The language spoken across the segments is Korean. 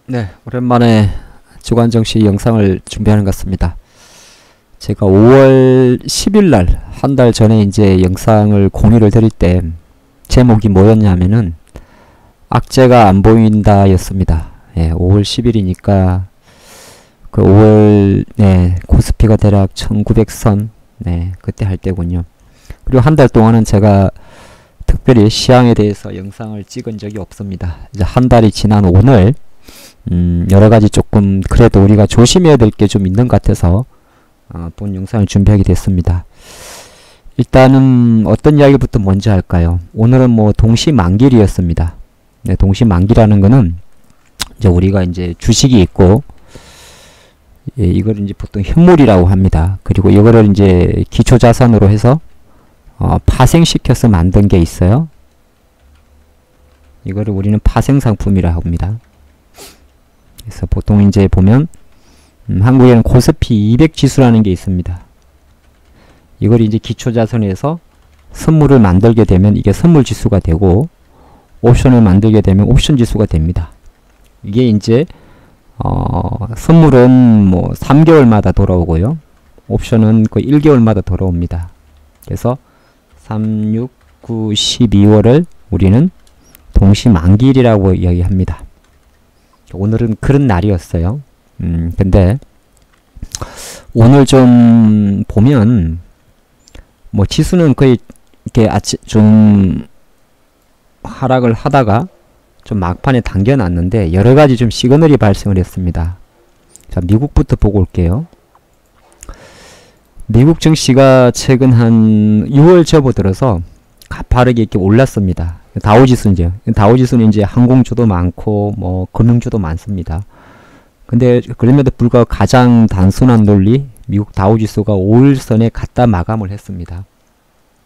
네, 오랜만에 주간정시 영상을 준비하는 것 같습니다. 제가 5월 10일 날, 한 달 전에 이제 영상을 공유를 드릴 때 제목이 뭐였냐면은 악재가 안 보인다 였습니다. 예, 5월 10일이니까 그 5월 코스피가 대략 1900선 그때 할 때군요. 그리고 한 달 동안은 제가 특별히 시황에 대해서 영상을 찍은 적이 없습니다. 이제 한 달이 지난 오늘 여러가지 조금 그래도 우리가 조심해야 될 게 좀 있는 것 같아서 본 영상을 준비하게 됐습니다. 일단은 어떤 이야기부터 먼저 할까요? 오늘은 뭐 동시만길이었습니다. 네, 동시만기라는 거는 이제 우리가 이제 주식이 있고, 예, 이걸 이제 보통 현물이라고 합니다. 그리고 이거를 이제 기초자산으로 해서 파생시켜서 만든 게 있어요. 이거를 우리는 파생상품이라 합니다. 그래서 보통 이제 보면 한국에는 코스피 200 지수라는 게 있습니다. 이걸 이제 기초자산에서 선물을 만들게 되면 이게 선물 지수가 되고, 옵션을 만들게 되면 옵션 지수가 됩니다. 이게 이제 선물은 뭐 3개월마다 돌아오고요. 옵션은 거의 1개월마다 돌아옵니다. 그래서 3, 6, 9, 12월을 우리는 동시만기일이라고 이야기합니다. 오늘은 그런 날이었어요. 근데 오늘 좀 보면 뭐 지수는 거의 이렇게 좀 하락을 하다가 좀 막판에 당겨놨는데 여러가지 좀 시그널이 발생을 했습니다. 자, 미국부터 보고 올게요. 미국 증시가 최근 한 6월 접어들어서 가파르게 이렇게 올랐습니다. 다우지수는 이제 항공주도 많고 뭐 금융주도 많습니다. 근데 그럼에도 불구하고 가장 단순한 논리, 미국 다우지수가 5일선에 갖다 마감을 했습니다.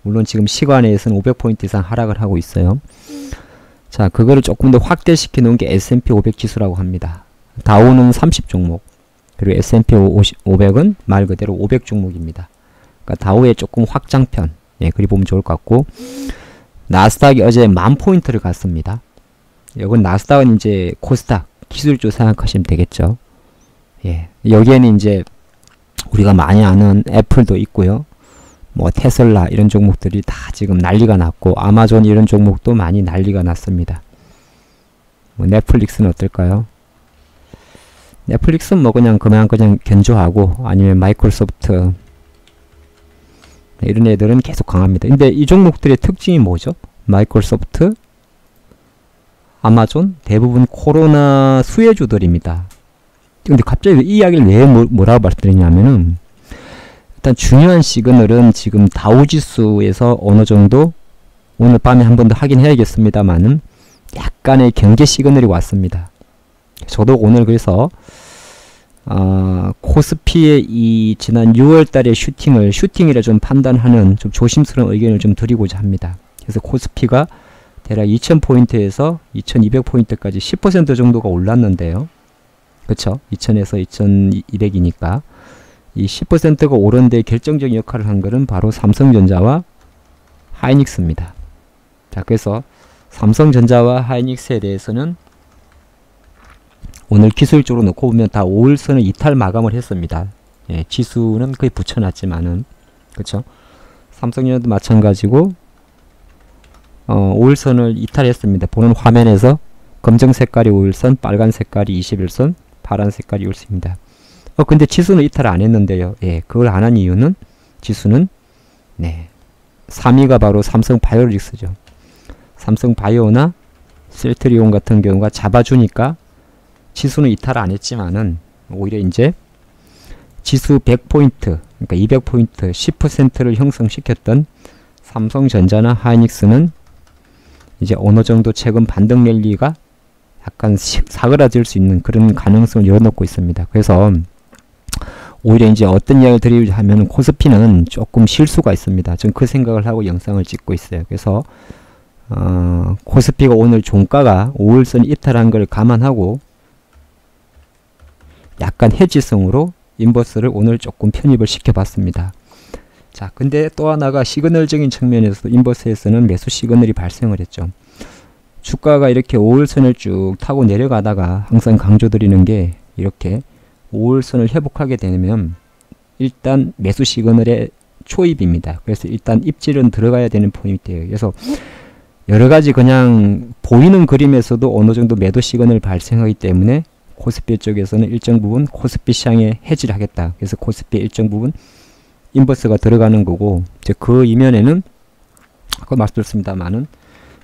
물론 지금 시간에서는 500포인트 이상 하락을 하고 있어요. 자, 그거를 조금 더 확대시켜 놓은 게 S&P 500 지수라고 합니다. 다우는 30 종목, 그리고 S&P 500은 말 그대로 500 종목입니다. 그러니까 다우의 조금 확장편, 예, 그리 보면 좋을 것 같고, 나스닥이 어제 10,000포인트를 갔습니다. 이건 나스닥은 이제 코스닥 기술주 생각하시면 되겠죠. 예, 여기에는 이제 우리가 많이 아는 애플도 있고요. 뭐 테슬라 이런 종목들이 다 지금 난리가 났고, 아마존 이런 종목도 많이 난리가 났습니다. 뭐 넷플릭스는 어떨까요? 넷플릭스는 뭐 그냥 견조하고, 아니면 마이크로소프트 이런 애들은 계속 강합니다. 근데 이 종목들의 특징이 뭐죠? 마이크로소프트, 아마존 대부분 코로나 수혜주들입니다. 근데 갑자기 이 이야기를 왜 뭐라고 말씀드리냐면은, 일단 중요한 시그널은 지금 다우지수에서 어느 정도 오늘 밤에 한 번 더 확인해야겠습니다만은 약간의 경계 시그널이 왔습니다. 저도 오늘 그래서 코스피의 이 지난 6월달의 슈팅이라 좀 판단하는 좀 조심스러운 의견을 좀 드리고자 합니다. 그래서 코스피가 대략 2000포인트에서 2200포인트까지 10% 정도가 올랐는데요. 그쵸? 2000에서 2200이니까 이 10%가 오른 데 결정적인 역할을 한 것은 바로 삼성전자와 하이닉스입니다. 자, 그래서 삼성전자와 하이닉스에 대해서는 오늘 기술적으로 놓고 보면 다 5일선을 이탈 마감을 했습니다. 예, 지수는 거의 붙여놨지만은, 그쵸? 삼성전자도 마찬가지고 5일선을 이탈했습니다. 보는 화면에서 검정 색깔이 5일선, 빨간 색깔이 21선, 파란 색깔이 5일선입니다. 근데 지수는 이탈 안 했는데요. 예, 그걸 안 한 이유는, 지수는 3위가 바로 삼성바이오로직스죠. 삼성바이오나 셀트리온 같은 경우가 잡아주니까 지수는 이탈 안 했지만은 오히려 이제 지수 100포인트, 그러니까 200포인트, 10%를 형성시켰던 삼성전자나 하이닉스는 이제 어느 정도 최근 반등 랠리가 약간 사그라질 수 있는 그런 가능성을 열어놓고 있습니다. 그래서 오히려 이제 어떤 이야기를 드리려 하면 코스피는 조금 실수가 있습니다. 저는 그 생각을 하고 영상을 찍고 있어요. 그래서 코스피가 오늘 종가가 5일선 이탈한 걸 감안하고 약간 해지성으로 인버스를 오늘 조금 편입을 시켜봤습니다. 자, 근데 또 하나가 시그널적인 측면에서 인버스에서는 매수 시그널이 발생을 했죠. 주가가 이렇게 5월선을 쭉 타고 내려가다가 항상 강조드리는 게 이렇게 5월선을 회복하게 되면 일단 매수 시그널의 초입입니다. 그래서 일단 입질은 들어가야 되는 포인트예요. 그래서 여러가지 그냥 보이는 그림에서도 어느 정도 매도 시그널 발생하기 때문에 코스피 쪽에서는 일정 부분 코스피 시장에 해지를 하겠다. 그래서 코스피 일정 부분 인버스가 들어가는 거고, 이제 그 이면에는 아까 말씀드렸습니다만은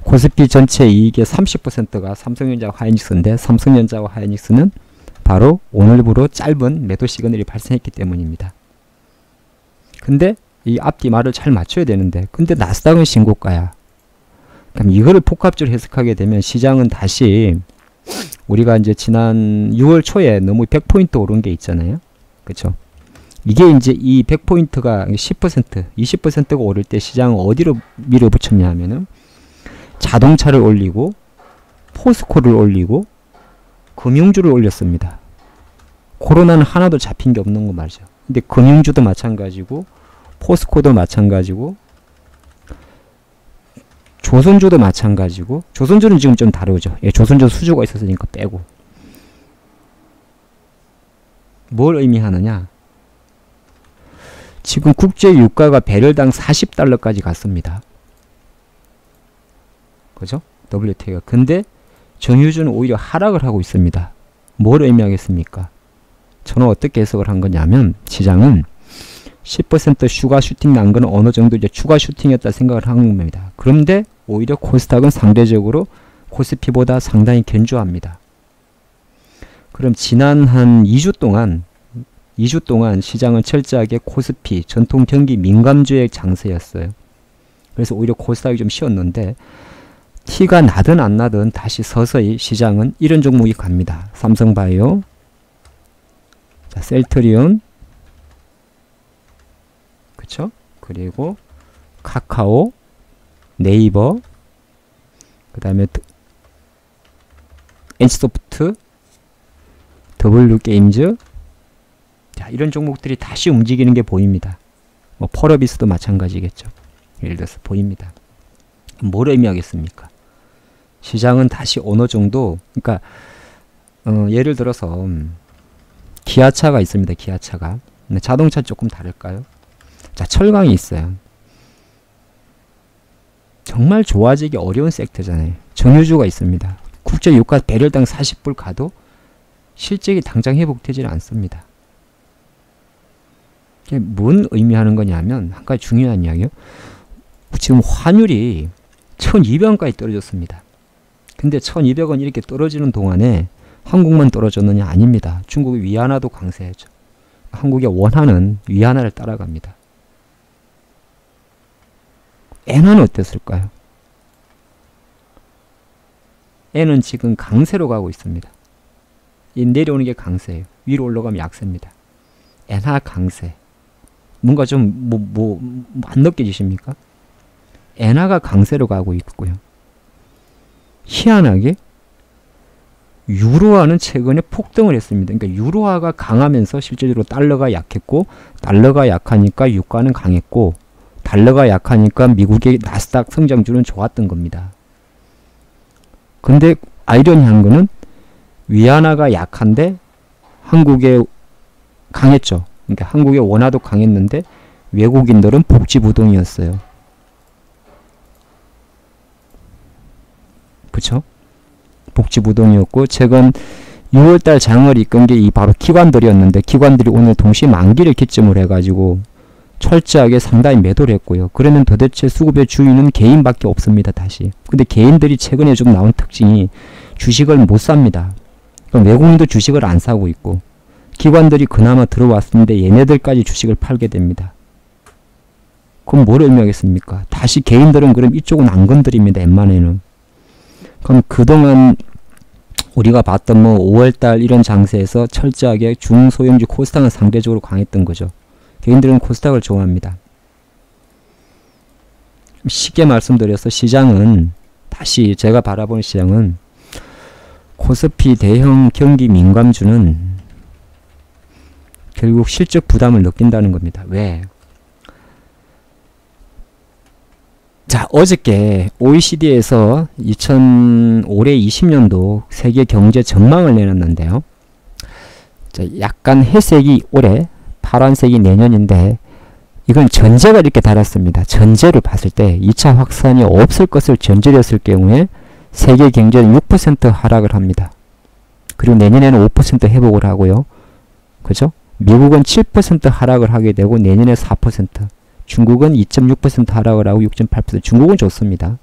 코스피 전체 이익의 30%가 삼성전자와 하이닉스인데, 삼성전자와 하이닉스는 바로 오늘부로 짧은 매도 시그널이 발생했기 때문입니다. 근데 이 앞뒤 말을 잘 맞춰야 되는데, 근데 나스닥은 신고가야. 그럼 이거를 복합적으로 해석하게 되면 시장은 다시 우리가 이제 지난 6월 초에 너무 100포인트 오른 게 있잖아요. 그쵸? 이게 이제 이 100포인트가 10%, 20%가 오를 때 시장은 어디로 밀어붙였냐 하면은 자동차를 올리고 포스코를 올리고 금융주를 올렸습니다. 코로나는 하나도 잡힌 게 없는 거 말이죠. 근데 금융주도 마찬가지고 포스코도 마찬가지고 조선주도 마찬가지고, 조선주는 지금 좀 다르죠. 예, 조선주 수주가 있었으니까 빼고. 뭘 의미하느냐? 지금 국제 유가가 배럴당 40달러까지 갔습니다. 그죠? WTI가. 근데 정유주는 오히려 하락을 하고 있습니다. 뭘 의미하겠습니까? 저는 어떻게 해석을 한 거냐면, 시장은 10% 슈가 슈팅 난 거는 어느 정도 이제 추가 슈팅이었다 생각을 하는 겁니다. 그런데 오히려 코스닥은 상대적으로 코스피보다 상당히 견조합니다. 그럼 지난 한 2주 동안 시장은 철저하게 코스피, 전통 경기 민감주의 장세였어요. 그래서 오히려 코스닥이 좀 쉬었는데, 티가 나든 안 나든 다시 서서히 시장은 이런 종목이 갑니다. 삼성바이오, 자, 셀트리온, 그쵸? 그리고 카카오, 네이버, 그 다음에 NC소프트, W게임즈, 자, 이런 종목들이 다시 움직이는 게 보입니다. 뭐 펄어비스도 마찬가지겠죠. 예를 들어서 보입니다. 뭘 의미하겠습니까? 시장은 다시 어느 정도, 그러니까 예를 들어서 기아차가 있습니다. 기아차가. 근데 자동차 조금 다를까요? 자, 철강이 있어요. 정말 좋아지기 어려운 섹터잖아요. 정유주가 있습니다. 국제 유가 배럴당 40불 가도 실적이 당장 회복되지는 않습니다. 이게 뭔 의미하는 거냐면, 한 가지 중요한 이야기요. 지금 환율이 1200원까지 떨어졌습니다. 근데 1200원 이렇게 떨어지는 동안에 한국만 떨어졌느냐? 아닙니다. 중국의 위안화도 강세했죠. 한국의 원화는 위안화를 따라갑니다. 엔화는 어땠을까요? 엔은 지금 강세로 가고 있습니다. 이 내려오는 게 강세예요. 위로 올라가면 약세입니다. 엔화 강세. 뭔가 좀 안 느껴지십니까? 엔화가 강세로 가고 있고요. 희한하게 유로화는 최근에 폭등을 했습니다. 그러니까 유로화가 강하면서 실제로 달러가 약했고, 달러가 약하니까 유가는 강했고, 달러가 약하니까 미국의 나스닥 성장주는 좋았던 겁니다. 근데 아이러니한 거는 위안화가 약한데 한국에 강했죠. 그러니까 한국의 원화도 강했는데 외국인들은 복지부동이었어요. 그쵸? 복지부동이었고, 최근 6월달 장을 이끈 게 이 바로 기관들이었는데, 기관들이 오늘 동시 만기를 기점으로 해가지고 철저하게 상당히 매도를 했고요. 그러면 도대체 수급의 주인은 개인밖에 없습니다. 다시. 근데 개인들이 최근에 좀 나온 특징이 주식을 못 삽니다. 그럼 외국인도 주식을 안 사고 있고, 기관들이 그나마 들어왔는데 얘네들까지 주식을 팔게 됩니다. 그럼 뭘 의미하겠습니까? 다시 개인들은 그럼 이쪽은 안 건드립니다. 웬만해는. 그럼 그동안 우리가 봤던 5월달 이런 장세에서 철저하게 중소형주 코스닥은 상대적으로 강했던 거죠. 개인들은 코스닥을 좋아합니다. 쉽게 말씀드려서 시장은, 다시 제가 바라보는 시장은 코스피 대형 경기 민감주는 결국 실적 부담을 느낀다는 겁니다. 왜? 자, 어저께 OECD에서 올해 20년도 세계 경제 전망을 내놨는데요. 자, 약간 회색이 올해, 파란색이 내년인데 이건 전제가 이렇게 달았습니다. 전제를 봤을 때 2차 확산이 없을 것을 전제로 했을 경우에 세계 경제는 6% 하락을 합니다. 그리고 내년에는 5% 회복을 하고요. 그죠? 미국은 7% 하락을 하게 되고 내년에 4%, 중국은 2.6% 하락을 하고 6.8%. 중국은 좋습니다.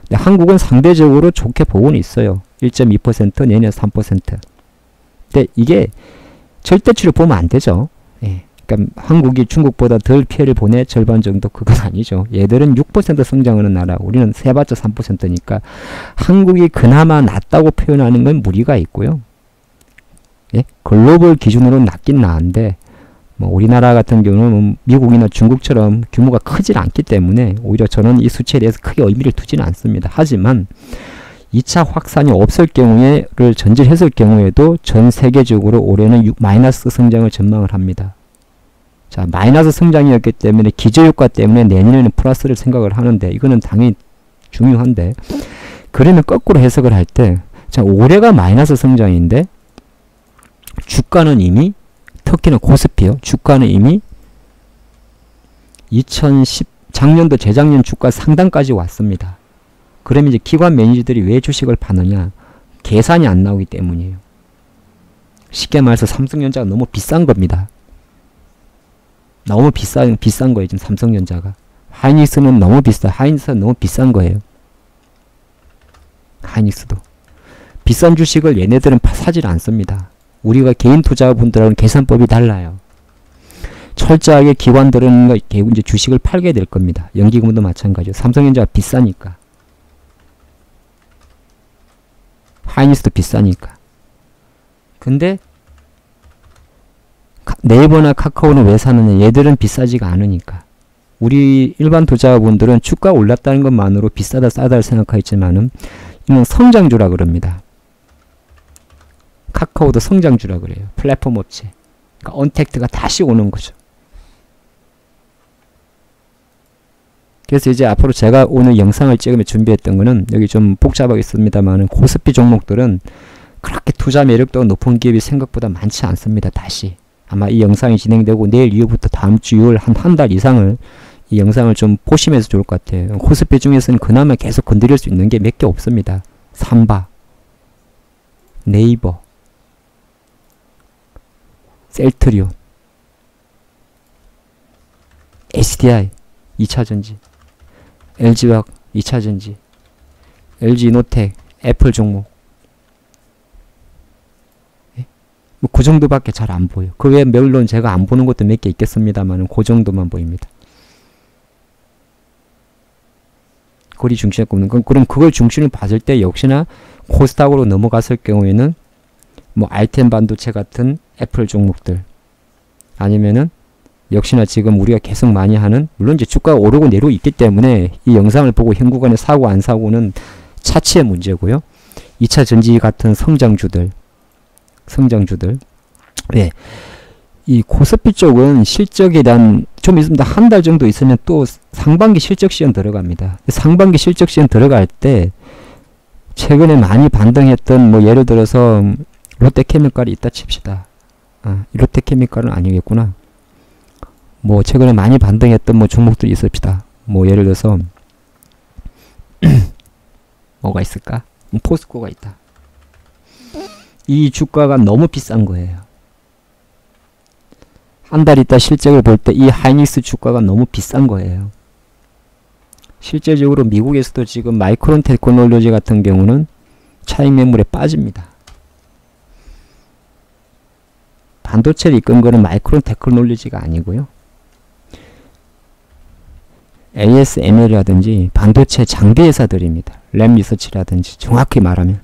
근데 한국은 상대적으로 좋게 보고는 있어요. 1.2%, 내년에 3%. 근데 이게 절대치로 보면 안 되죠. 예. 그러니까 한국이 중국보다 덜 피해를 보내 절반 정도 그건 아니죠. 얘들은 6% 성장하는 나라, 우리는 세봤자 3%니까 한국이 그나마 낫다고 표현하는 건 무리가 있고요. 예? 글로벌 기준으로 낮긴 나은데 뭐 우리나라 같은 경우는 미국이나 중국처럼 규모가 크질 않기 때문에 오히려 저는 이 수치에 대해서 크게 의미를 두지는 않습니다. 하지만 2차 확산이 없을 경우에를 전제했을 경우에도 전 세계적으로 올해는 마이너스 성장을 전망을 합니다. 자, 마이너스 성장이었기 때문에 기저효과 때문에 내년에는 플러스를 생각을 하는데 이거는 당연히 중요한데 그러면 거꾸로 해석을 할 때 자, 올해가 마이너스 성장인데 주가는 이미 특히나 코스피요. 주가는 이미 2010 작년도 재작년 주가 상단까지 왔습니다. 그러면 이제 기관 매니저들이 왜 주식을 파느냐? 계산이 안 나오기 때문이에요. 쉽게 말해서 삼성전자가 너무 비싼 겁니다. 너무 비싼 거예요. 지금 삼성전자가. 하이닉스는 너무 비싸. 하이닉스는 너무 비싼 거예요. 하이닉스도. 비싼 주식을 얘네들은 사질 않습니다. 우리가 개인 투자분들하고는 계산법이 달라요. 철저하게 기관들은 이제 주식을 팔게 될 겁니다. 연기금도 마찬가지죠. 삼성전자가 비싸니까. 하이닉스도 비싸니까. 근데 네이버나 카카오는 왜 사느냐? 얘들은 비싸지가 않으니까. 우리 일반 투자분들은 주가가 올랐다는 것만으로 비싸다 싸다를 생각하겠지만은 이건 성장주라 그럽니다. 카카오도 성장주라 그래요. 플랫폼 업체. 그러니까 언택트가 다시 오는 거죠. 그래서 이제 앞으로 제가 오늘 영상을 찍으며 준비했던 거는 여기 좀 복잡하겠습니다만은 코스피 종목들은 그렇게 투자 매력도가 높은 기업이 생각보다 많지 않습니다. 다시. 아마 이 영상이 진행되고 내일 이후부터 다음 주 6월 한 달 이상을 이 영상을 좀 보시면서 좋을 것 같아요. 코스피 중에서는 그나마 계속 건드릴 수 있는 게 몇 개 없습니다. 삼바, 네이버, 셀트리온, SDI 2차전지, LG화학 2차전지, LG노텍, 애플 종목. 예? 뭐 그 정도밖에 잘 안 보여. 그 외에 물론 제가 안 보는 것도 몇 개 있겠습니다만 그 정도만 보입니다. 거리 중심에 꼽는 건 그럼 그걸 중심을 봤을 때 역시나 코스닥으로 넘어갔을 경우에는 뭐 아이템 반도체 같은 애플 종목들 아니면은 역시나 지금 우리가 계속 많이 하는 물론 이제 주가가 오르고 내리고 있기 때문에 이 영상을 보고 현 구간에 사고 안 사고는 차치의 문제고요. 2차 전지 같은 성장주들 예. 이 코스피 쪽은 실적에 대한 좀 있습니다. 한 달 정도 있으면 또 상반기 실적 시험 들어갑니다. 상반기 실적 시험 들어갈 때 최근에 많이 반등했던 뭐 예를 들어서 롯데케미칼이 있다 칩시다. 롯데케미칼은 아니겠구나. 뭐 최근에 많이 반등했던 뭐 종목들이 있읍시다. 뭐 예를 들어서 뭐가 있을까? 포스코가 있다. 이 주가가 너무 비싼 거예요. 한 달 있다 실적을 볼 때 이 하이닉스 주가가 너무 비싼 거예요. 실제적으로 미국에서도 지금 마이크론 테크놀로지 같은 경우는 차익 매물에 빠집니다. 반도체를 이끈 거는 마이크론 테크놀로지가 아니고요. ASML이라든지 반도체 장비 회사들입니다. 램 리서치라든지 정확히 말하면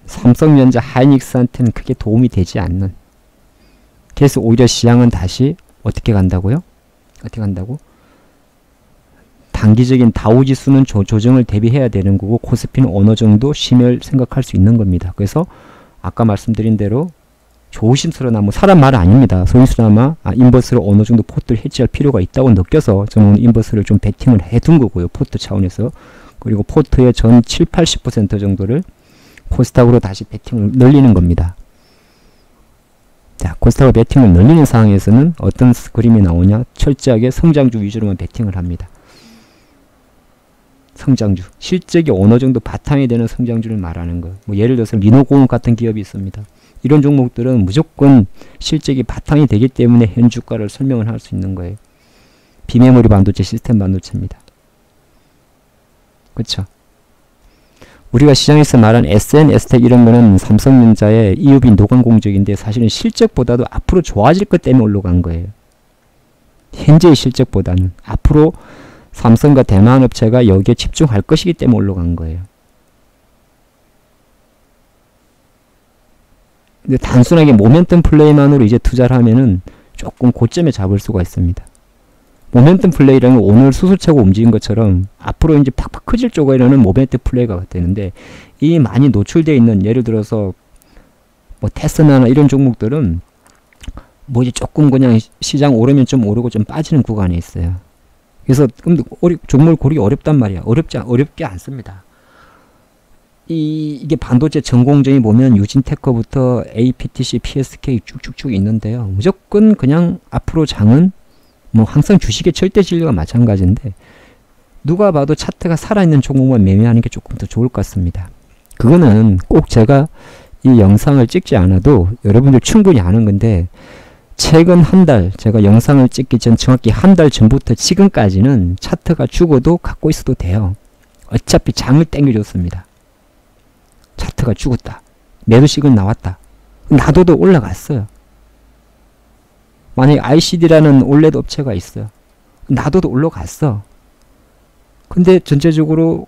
삼성전자 하이닉스한테는 크게 도움이 되지 않는. 그래서 오히려 시장은 다시 어떻게 간다고요? 어떻게 간다고? 단기적인 다우지수는 조정을 대비해야 되는 거고 코스피는 어느 정도 심혈 생각할 수 있는 겁니다. 그래서 아까 말씀드린 대로 조심스러나 뭐 사람 말 아닙니다. 소위수나마 인버스를 어느 정도 포트를 해지할 필요가 있다고 느껴서 저는 인버스를 좀 베팅을 해둔 거고요. 포트 차원에서. 그리고 포트의 전 70-80% 정도를 코스닥으로 다시 베팅을 늘리는 겁니다. 자, 코스닥으로 베팅을 늘리는 상황에서는 어떤 그림이 나오냐? 철저하게 성장주 위주로만 베팅을 합니다. 성장주. 실적이 어느 정도 바탕이 되는 성장주를 말하는 거. 뭐 예를 들어서 리노공업 같은 기업이 있습니다. 이런 종목들은 무조건 실적이 바탕이 되기 때문에 현 주가를 설명을 할 수 있는 거예요. 비메모리 반도체, 시스템 반도체입니다. 그렇죠? 우리가 시장에서 말한 SN, STEC 이런 거는 삼성전자의 EUV 노광 공정인데 사실은 실적보다도 앞으로 좋아질 것 때문에 올라간 거예요. 현재의 실적보다는 앞으로 삼성과 대만 업체가 여기에 집중할 것이기 때문에 올라간 거예요. 근데 단순하게 모멘텀 플레이만으로 이제 투자를 하면은 조금 고점에 잡을 수가 있습니다. 모멘텀 플레이라는 오늘 수소차고 움직인 것처럼 앞으로 이제 팍팍 커질 쪽에는 모멘텀 플레이가 되는데 이 많이 노출되어 있는 예를 들어서 뭐 테스나나 이런 종목들은 뭐 이제 조금 그냥 시장 오르면 좀 오르고 좀 빠지는 구간에 있어요. 그래서 종목을 고르기 어렵단 말이야. 어렵지 않습니다. 이게 반도체 전공정이 보면 유진테크부터 APTC, PSK 쭉쭉쭉 있는데요. 무조건 그냥 앞으로 장은 뭐 항상 주식의 절대 진리가 마찬가지인데 누가 봐도 차트가 살아있는 종목만 매매하는 게 조금 더 좋을 것 같습니다. 그거는 꼭 제가 이 영상을 찍지 않아도 여러분들 충분히 아는 건데 최근 한 달 제가 영상을 찍기 전 정확히 한 달 전부터 지금까지는 차트가 죽어도 갖고 있어도 돼요. 어차피 장을 땡겨줬습니다. 차트가 죽었다. 매도식은 나왔다. 놔둬도 올라갔어요. 만약에 ICD라는 올레드 업체가 있어요. 놔둬도 올라갔어. 근데 전체적으로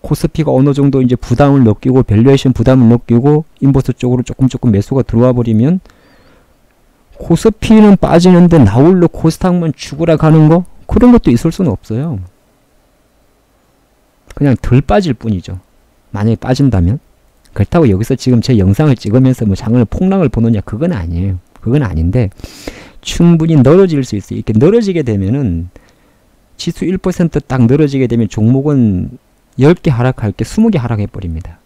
코스피가 어느 정도 이제 부담을 느끼고 밸류에이션 부담을 느끼고 인버스 쪽으로 조금 매수가 들어와 버리면 코스피는 빠지는데 나홀로 코스닥만 죽으라 가는 거? 그런 것도 있을 수는 없어요. 그냥 덜 빠질 뿐이죠. 만약에 빠진다면. 그렇다고 여기서 지금 제 영상을 찍으면서 뭐 장을 폭락을 보느냐 그건 아니에요. 그건 아닌데 충분히 늘어질 수 있어요. 이렇게 늘어지게 되면은 지수 1% 딱 늘어지게 되면 종목은 10개 하락할 게 20개 하락해 버립니다.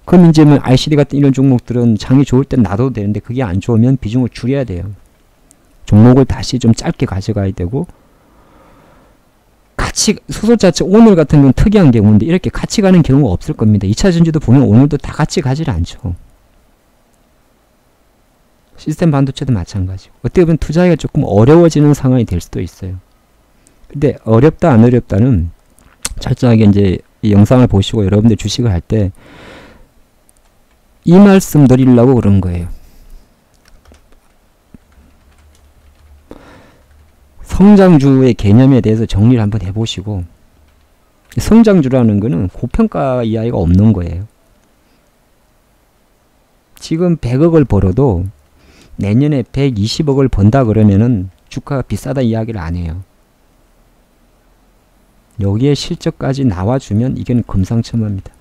그럼 이제 뭐 ICD 같은 이런 종목들은 장이 좋을 땐 놔둬도 되는데 그게 안 좋으면 비중을 줄여야 돼요. 종목을 다시 좀 짧게 가져가야 되고 같이 수소자체 오늘 같은 건 특이한 경우인데 이렇게 같이 가는 경우가 없을 겁니다. 2차전지도 보면 오늘도 다 같이 가질 않죠. 시스템 반도체도 마찬가지고 어떻게 보면 투자하기가 조금 어려워지는 상황이 될 수도 있어요. 근데 어렵다 안 어렵다는 철저하게 이제 이 영상을 보시고 여러분들 주식을 할 때 이 말씀 드리려고 그런 거예요. 성장주의 개념에 대해서 정리를 한번 해보시고 성장주라는 거는 고평가 이하가 없는 거예요. 지금 100억을 벌어도 내년에 120억을 번다 그러면은 주가가 비싸다 이야기를 안 해요. 여기에 실적까지 나와주면 이건 금상첨화입니다.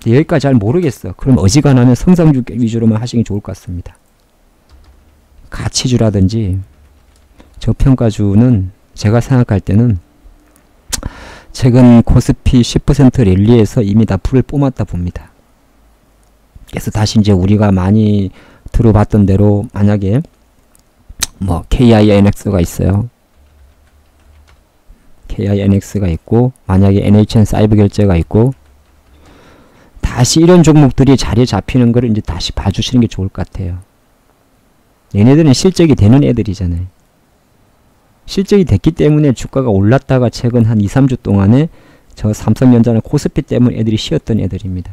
여기까지 잘 모르겠어. 그럼 어지간하면 성장주 위주로만 하시는 게 좋을 것 같습니다. 가치주라든지 저평가주는 제가 생각할 때는 최근 코스피 10% 랠리에서 이미 다 불을 뿜었다 봅니다. 그래서 다시 이제 우리가 많이 들어봤던 대로 만약에 뭐 KINX가 있어요. KINX가 있고 만약에 NHN 사이버 결제가 있고 다시 이런 종목들이 자리에 잡히는 거를 이제 다시 봐주시는 게 좋을 것 같아요. 얘네들은 실적이 되는 애들이잖아요. 실적이 됐기 때문에 주가가 올랐다가 최근 한 2, 3주 동안에 저 삼성전자나 코스피 때문에 애들이 쉬었던 애들입니다.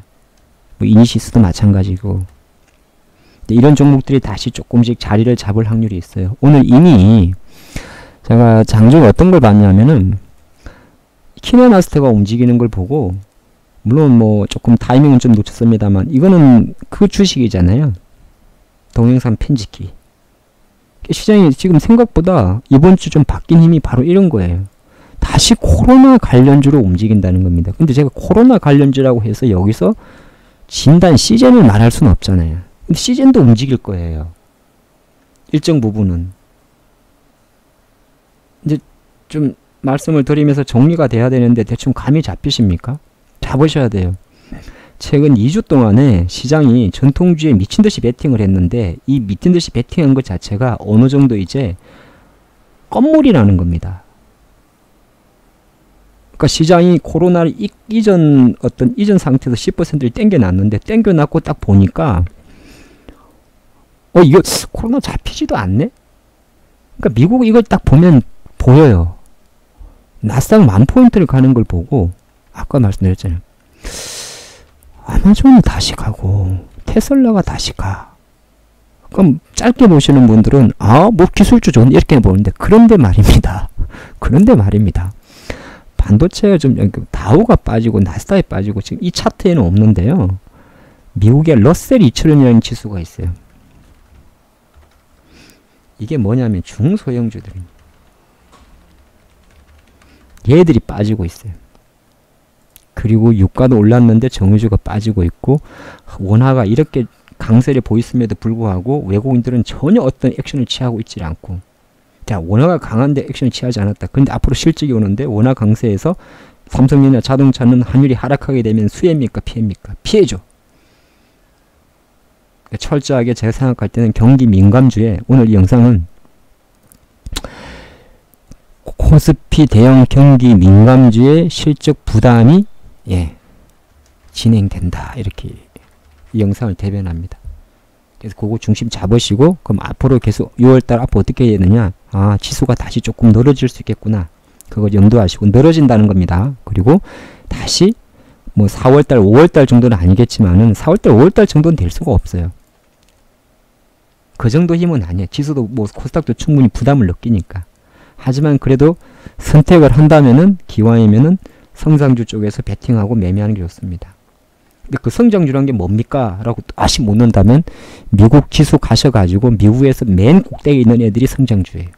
뭐 이니시스도 마찬가지고. 이런 종목들이 다시 조금씩 자리를 잡을 확률이 있어요. 오늘 이미 제가 장중 어떤 걸 봤냐면은 키네마스터가 움직이는 걸 보고 물론 뭐 조금 타이밍은 좀 놓쳤습니다만 이거는 그 주식이잖아요. 동영상 편집기. 시장이 지금 생각보다 이번 주 좀 바뀐 힘이 바로 이런 거예요. 다시 코로나 관련주로 움직인다는 겁니다. 근데 제가 코로나 관련주라고 해서 여기서 진단 시즌을 말할 수는 없잖아요. 근데 시즌도 움직일 거예요. 일정 부분은. 이제 좀 말씀을 드리면서 정리가 돼야 되는데 대충 감이 잡히십니까? 잡으셔야 돼요. 최근 2주 동안에 시장이 전통주에 미친듯이 베팅을 했는데 이 미친듯이 베팅한 것 자체가 어느 정도 이제 건물이라는 겁니다. 그러니까 시장이 코로나를 이전 어떤 이전 상태에서 10%를 땡겨놨는데 땡겨놨고 딱 보니까 이거 코로나 잡히지도 않네? 그러니까 미국 이걸 딱 보면 보여요. 나스닥 10,000포인트를 가는 걸 보고 아까 말씀드렸잖아요. 아마존이 다시 가고 테슬라가 다시 가. 그럼 짧게 보시는 분들은 뭐 기술주 좋은 이렇게 보는데 그런데 말입니다. 그런데 말입니다. 반도체가 좀 다우가 빠지고 나스닥이 빠지고 지금 이 차트에는 없는데요. 미국의 러셀 2000이라는 지수가 있어요. 이게 뭐냐면 중소형주들입니다. 얘들이 빠지고 있어요. 그리고 유가도 올랐는데 정유주가 빠지고 있고 원화가 이렇게 강세를 보였음에도 불구하고 외국인들은 전혀 어떤 액션을 취하고 있지 않고 자 원화가 강한데 액션을 취하지 않았다. 근데 앞으로 실적이 오는데 원화 강세에서 삼성전자 자동차는 환율이 하락하게 되면 수혜입니까? 피해입니까? 피해죠. 철저하게 제가 생각할 때는 경기 민감주에 오늘 이 영상은 코스피 대형 경기 민감주의 실적 부담이 진행된다. 이렇게 이 영상을 대변합니다. 그래서 그거 중심 잡으시고 그럼 앞으로 계속 6월달 앞으로 어떻게 해야 되느냐. 지수가 다시 조금 늘어질 수 있겠구나. 그걸 염두하시고 늘어진다는 겁니다. 그리고 다시 뭐 4월달 5월달 정도는 아니겠지만은 4월달 5월달 정도는 될 수가 없어요. 그 정도 힘은 아니에요. 지수도 뭐 코스닥도 충분히 부담을 느끼니까. 하지만 그래도 선택을 한다면은 기왕이면은 성장주 쪽에서 베팅하고 매매하는 게 좋습니다. 근데 그 성장주란 게 뭡니까? 라고 다시 묻는다면 미국 지수 가셔가지고 미국에서 맨 꼭대기에 있는 애들이 성장주예요.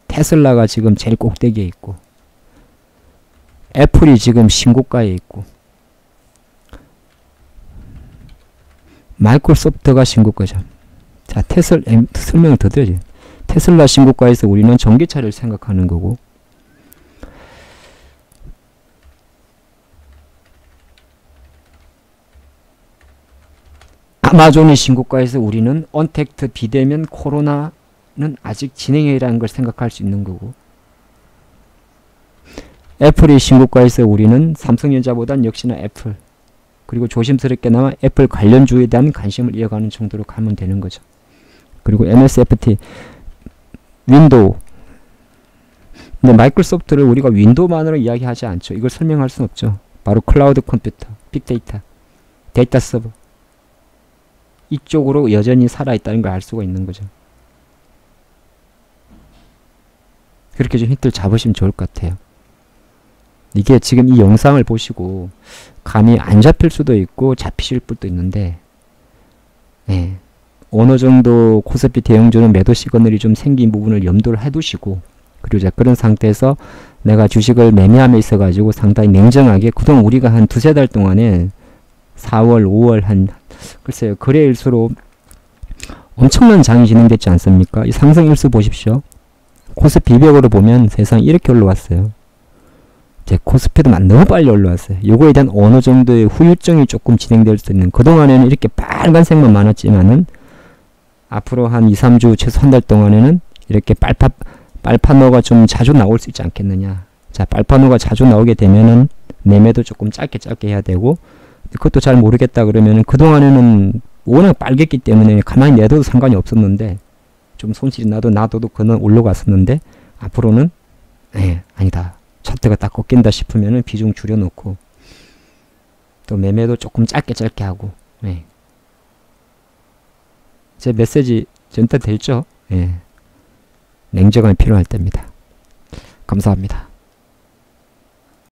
테슬라가 지금 제일 꼭대기에 있고 애플이 지금 신고가에 있고 마이크로소프트가 신고가죠. 자, 설명을 더 드려야지. 테슬라 신고가에서 우리는 전기차를 생각하는 거고 아마존이 신고가에서 우리는 언택트 비대면 코로나는 아직 진행형이라는 걸 생각할 수 있는 거고 애플이 신고가에서 우리는 삼성전자보단 역시나 애플 그리고 조심스럽게나마 애플 관련주에 대한 관심을 이어가는 정도로 가면 되는 거죠. 그리고 MSFT 윈도우 근데 마이크로소프트를 우리가 윈도우만으로 이야기하지 않죠. 이걸 설명할 수는 없죠. 바로 클라우드 컴퓨터, 빅데이터, 데이터 서버 이쪽으로 여전히 살아있다는 걸 알 수가 있는 거죠. 그렇게 좀 힌트를 잡으시면 좋을 것 같아요. 이게 지금 이 영상을 보시고 감이 안 잡힐 수도 있고 잡히실 분도 있는데 어느 정도 코스피 대형주는 매도 시그널이 좀 생긴 부분을 염두를 해두시고 그리고 이제 그런 상태에서 내가 주식을 매매함에 있어 가지고 상당히 냉정하게 그동안 우리가 한 두세 달 동안에 4월 5월 글쎄요 거래일수록 엄청난 장이 진행됐지 않습니까? 이 상승일수 보십시오. 코스피 200으로 보면 세상 이렇게 올라왔어요. 제 코스피도 너무 빨리 올라왔어요. 요거에 대한 어느 정도의 후유증이 조금 진행될 수 있는 그동안에는 이렇게 빨간색만 많았지만은 앞으로 한 2, 3주 최소 한 달 동안에는 이렇게 빨파노가 좀 자주 나올 수 있지 않겠느냐. 자, 빨파노가 자주 나오게 되면은 매매도 조금 짧게 해야 되고 그것도 잘 모르겠다 그러면은 그동안에는 워낙 빨갰기 때문에 가만히 내둬도 상관이 없었는데 좀 손실이 나도 그는 올라갔었는데 앞으로는 아니다. 차트가 딱 꺾인다 싶으면은 비중 줄여놓고 또 매매도 조금 짧게 하고 제 메시지 전달됐죠? 냉정함이 필요할 때입니다. 감사합니다.